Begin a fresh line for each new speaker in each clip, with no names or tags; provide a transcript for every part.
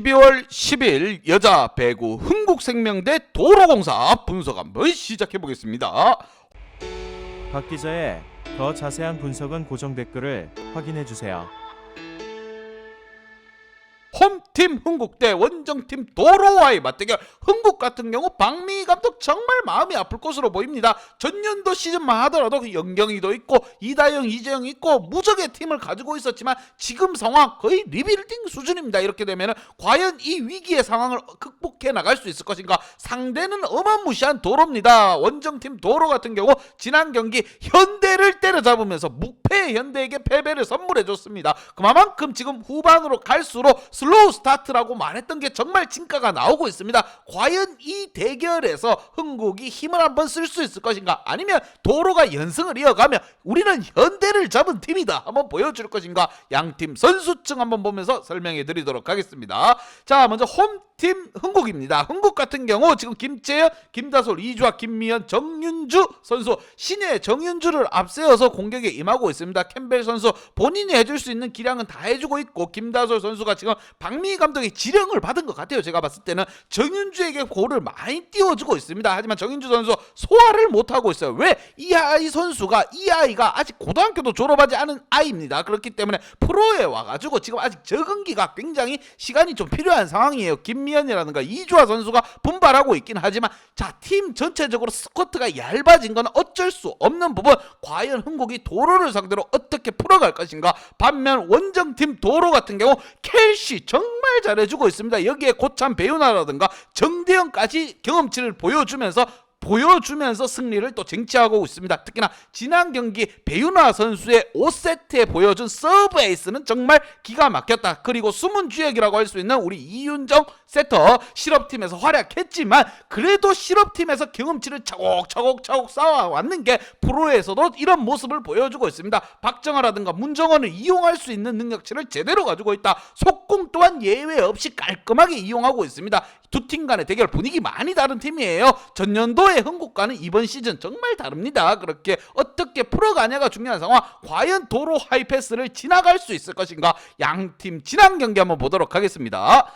12월 10일 여자 배구 흥국생명대 도로공사 분석 한번 시작해 보겠습니다.
박 기자의 더 자세한 분석은 고정 댓글을 확인해 주세요.
홈팀 흥국 대 원정팀 도로와의 맞대결. 흥국 같은 경우 박미희 감독 정말 마음이 아플 것으로 보입니다. 전년도 시즌만 하더라도 영경이도 있고 이다영, 이재영이 있고 무적의 팀을 가지고 있었지만 지금 상황 거의 리빌딩 수준입니다. 이렇게 되면 과연 이 위기의 상황을 극복해 나갈 수 있을 것인가. 상대는 어마무시한 도로입니다. 원정팀 도로 같은 경우 지난 경기 현대를 때려잡으면서 무패 현대에게 패배를 선물해줬습니다. 그만큼 지금 후반으로 갈수록 슬로우 스타트라고 말했던 게 정말 진가가 나오고 있습니다. 과연 이 대결에서 흥국이 힘을 한번 쓸 수 있을 것인가, 아니면 도로가 연승을 이어가며 우리는 현대를 잡은 팀이다 한번 보여줄 것인가. 양팀 선수층 한번 보면서 설명해 드리도록 하겠습니다. 자, 먼저 홈팀 흥국입니다. 흥국 같은 경우 지금 김재현, 김다솔, 이주아, 김미연, 정윤주 선수, 신예 정윤주를 앞세워서 공격에 임하고 있습니다. 캠벨 선수 본인이 해줄 수 있는 기량은 다 해주고 있고, 김다솔 선수가 지금 박미희 감독의 지령을 받은 것 같아요. 제가 봤을 때는 정윤주에게 골을 많이 띄워주고 있습니다. 하지만 정윤주 선수 소화를 못하고 있어요. 왜? 이 아이가 아직 고등학교도 졸업하지 않은 아이입니다. 그렇기 때문에 프로에 와가지고 지금 아직 적응기가 굉장히 시간이 좀 필요한 상황이에요. 김미연이라든가 이주아 선수가 분발하고 있긴 하지만, 자, 팀 전체적으로 스쿼트가 얇아진 건 어쩔 수 없는 부분. 과연 흥국이 도로를 상대로 어떻게 풀어갈 것인가. 반면 원정팀 도로 같은 경우 켈시 정말 잘해주고 있습니다. 여기에 고참 배우나라든가 정대영까지 경험치를 보여주면서 승리를 또 쟁취하고 있습니다. 특히나 지난 경기 배윤아 선수의 5세트에 보여준 서브 에이스는 정말 기가 막혔다. 그리고 숨은 주역이라고 할 수 있는 우리 이윤정 세터, 실업팀에서 활약했지만 그래도 실업팀에서 경험치를 차곡차곡 쌓아왔는 게 프로에서도 이런 모습을 보여주고 있습니다. 박정아라든가 문정원을 이용할 수 있는 능력치를 제대로 가지고 있다. 속공 또한 예외 없이 깔끔하게 이용하고 있습니다. 두 팀 간의 대결 분위기 많이 다른 팀이에요. 전년도의 흥국과는 이번 시즌 정말 다릅니다. 그렇게 어떻게 풀어가냐가 중요한 상황. 과연 도로 하이패스를 지나갈 수 있을 것인가. 양팀 지난 경기 한번 보도록 하겠습니다.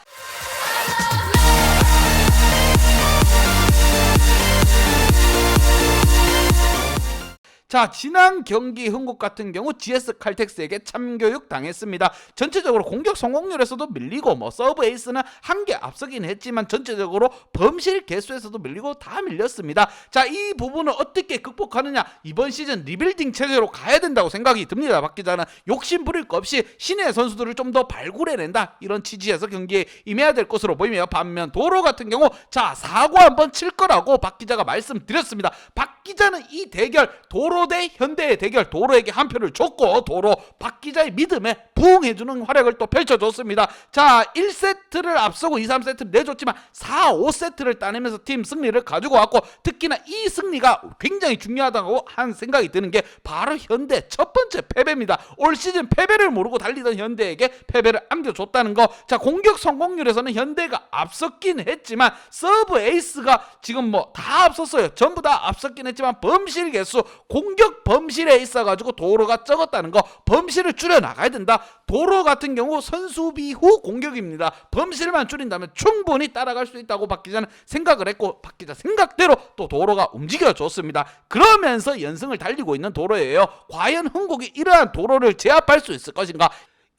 자, 지난 경기 흥국 같은 경우 GS 칼텍스에게 참교육 당했습니다. 전체적으로 공격 성공률에서도 밀리고 서브 에이스는 한 개 앞서긴 했지만 전체적으로 범실 개수에서도 밀리고 다 밀렸습니다. 자, 이 부분을 어떻게 극복하느냐. 이번 시즌 리빌딩 체제로 가야 된다고 생각이 듭니다. 박 기자는 욕심 부릴 것 없이 신의 선수들을 좀 더 발굴해낸다, 이런 취지에서 경기에 임해야 될 것으로 보이며, 반면 도로 같은 경우 자, 사고 한번 칠 거라고 박 기자가 말씀드렸습니다. 박 기자는 이 대결 도로 대 현대의 대결, 도로에게 한 표를 줬고 도로 박 기자의 믿음에 부응해주는 활약을 또 펼쳐줬습니다. 자, 1세트를 앞서고 2, 3세트를 내줬지만 4, 5세트를 따내면서 팀 승리를 가지고 왔고, 특히나 이 승리가 굉장히 중요하다고 한 생각이 드는 게 바로 현대 첫 번째 패배입니다. 올 시즌 패배를 모르고 달리던 현대에게 패배를 안겨줬다는 거. 자, 공격 성공률에서는 현대가 앞섰긴 했지만 서브 에이스가 지금 다 앞섰어요. 전부 다 앞섰긴 했지만 범실 개수, 공격 범실에 있어가지고 도로가 적었다는 거. 범실을 줄여나가야 된다. 도로 같은 경우 선수비 후 공격입니다. 범실만 줄인다면 충분히 따라갈 수 있다고 박 기자는 생각을 했고, 박 기자 생각대로 또 도로가 움직여줬습니다. 그러면서 연승을 달리고 있는 도로예요. 과연 흥국이 이러한 도로를 제압할 수 있을 것인가.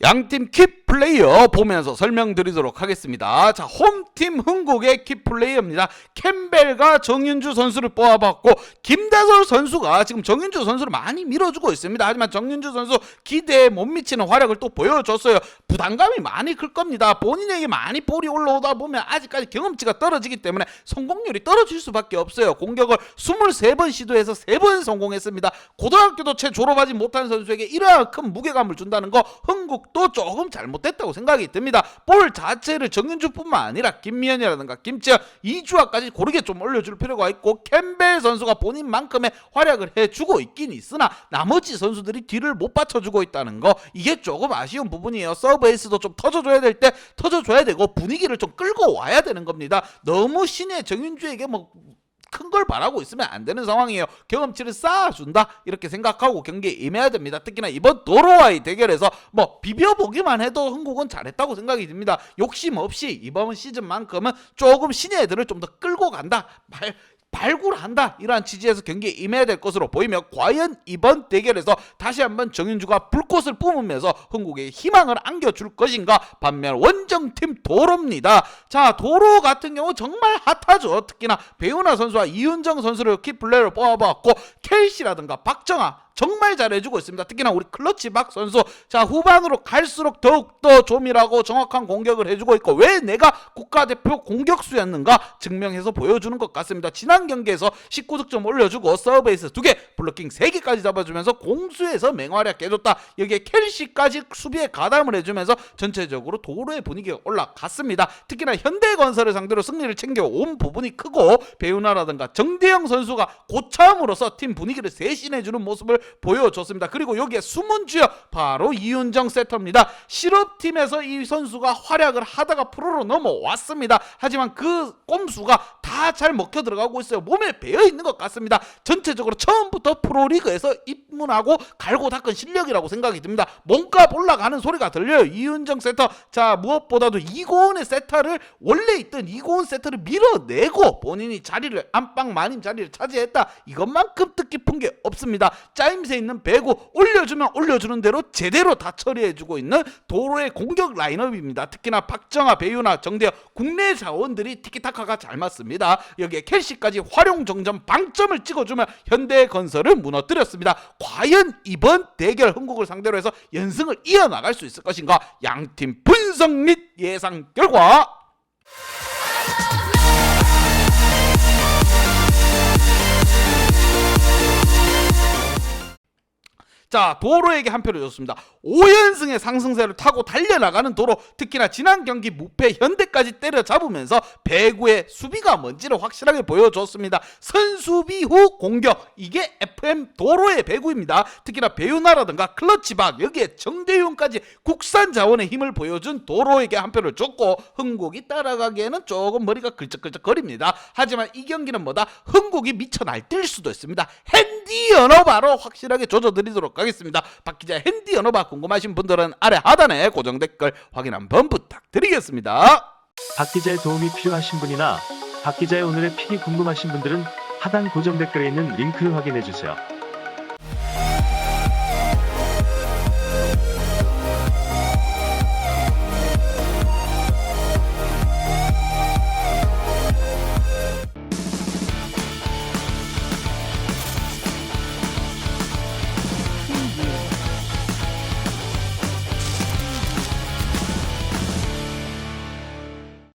양팀 킥플레이어 보면서 설명드리도록 하겠습니다. 자, 홈팀 흥국의 킥플레이어입니다. 캠벨과 정윤주 선수를 뽑아봤고, 김다솔 선수가 지금 정윤주 선수를 많이 밀어주고 있습니다. 하지만 정윤주 선수 기대에 못 미치는 활약을 또 보여줬어요. 부담감이 많이 클 겁니다. 본인에게 많이 볼이 올라오다 보면 아직까지 경험치가 떨어지기 때문에 성공률이 떨어질 수밖에 없어요. 공격을 23번 시도해서 3번 성공했습니다. 고등학교도 채 졸업하지 못한 선수에게 이러한 큰 무게감을 준다는 거, 흥국 또 조금 잘못됐다고 생각이 듭니다. 볼 자체를 정윤주뿐만 아니라 김미연이라든가 김재현, 이주아까지 고르게 좀 올려줄 필요가 있고, 캠벨 선수가 본인만큼의 활약을 해주고 있긴 있으나 나머지 선수들이 뒤를 못 받쳐주고 있다는 거, 이게 조금 아쉬운 부분이에요. 서브 에이스도 좀 터져줘야 될 때 터져줘야 되고 분위기를 좀 끌고 와야 되는 겁니다. 너무 신의 정윤주에게 큰 걸 바라고 있으면 안 되는 상황이에요. 경험치를 쌓아준다 이렇게 생각하고 경기에 임해야 됩니다. 특히나 이번 도로와의 대결에서 뭐 비벼보기만 해도 흥국은 잘했다고 생각이 듭니다. 욕심 없이 이번 시즌만큼은 조금 신예 애들을 좀 더 끌고 간다, 발굴한다, 이러한 취지에서 경기에 임해야 될 것으로 보이며, 과연 이번 대결에서 다시 한번 정윤주가 불꽃을 뿜으면서 흥국에 희망을 안겨줄 것인가. 반면 원정팀 도로입니다. 자, 도로 같은 경우 정말 핫하죠. 특히나 배우나 선수와 이윤정 선수를 키플레이어로 뽑아봤고, 켈시라든가 박정아 정말 잘해주고 있습니다. 특히나 우리 클러치 박 선수, 자, 후반으로 갈수록 더욱더 조밀하고 정확한 공격을 해주고 있고, 왜 내가 국가대표 공격수였는가 증명해서 보여주는 것 같습니다. 지난 경기에서 19득점 올려주고 서브에이스 2개, 블로킹 3개까지 잡아주면서 공수에서 맹활약 해줬다. 여기에 켈시까지 수비에 가담을 해주면서 전체적으로 도로의 분위기가 올라갔습니다. 특히나 현대건설을 상대로 승리를 챙겨온 부분이 크고, 배우나라든가 정대영 선수가 고참으로서 팀 분위기를 대신해주는 모습을 보여줬습니다. 그리고 여기에 숨은 주역 바로 이윤정 세터입니다. 실업팀에서 이 선수가 활약을 하다가 프로로 넘어왔습니다. 하지만 그 꼼수가 다 잘 먹혀 들어가고 있어요. 몸에 배어 있는 것 같습니다. 전체적으로 처음부터 프로리그에서 입문하고 갈고 닦은 실력이라고 생각이 듭니다. 몸값 올라가는 소리가 들려요. 이윤정 세터. 자, 무엇보다도 이고은의 세터를, 원래 있던 이고은 세터를 밀어내고 본인이 자리를, 안방 마님 자리를 차지했다. 이것만큼 뜻깊은 게 없습니다. 짜임새 있는 배구 올려주면 올려주는 대로 제대로 다 처리해주고 있는 도로의 공격 라인업입니다. 특히나 박정아, 배유나, 정대현 국내 자원들이 티키타카가 잘 맞습니다. 여기에 켈시까지 활용 정점 방점을 찍어주며 현대건설을 무너뜨렸습니다. 과연 이번 대결 흥국을 상대로 해서 연승을 이어나갈 수 있을 것인가. 양팀 분석 및 예상 결과. 자, 도로에게 한 표를 줬습니다. 5연승의 상승세를 타고 달려나가는 도로, 특히나 지난 경기 무패 현대까지 때려잡으면서 배구의 수비가 뭔지를 확실하게 보여줬습니다. 선수비 후 공격, 이게 FM 도로의 배구입니다. 특히나 배우나라든가 클러치박, 여기에 정대윤까지 국산 자원의 힘을 보여준 도로에게 한 표를 줬고, 흥국이 따라가기에는 조금 머리가 걸쩍걸쩍거립니다. 하지만 이 경기는 뭐다? 흥국이 미쳐 날뛸 수도 있습니다. 핸디 연어바로 확실하게 조져드리도록 하겠습니다. 박 기자 핸디 연어바 궁금하신 분들은 아래 하단에 고정 댓글 확인 한번 부탁드리겠습니다.
박 기자의 도움이 필요하신 분이나 박 기자의 오늘의 픽이 궁금하신 분들은 하단 고정 댓글에 있는 링크를 확인해 주세요.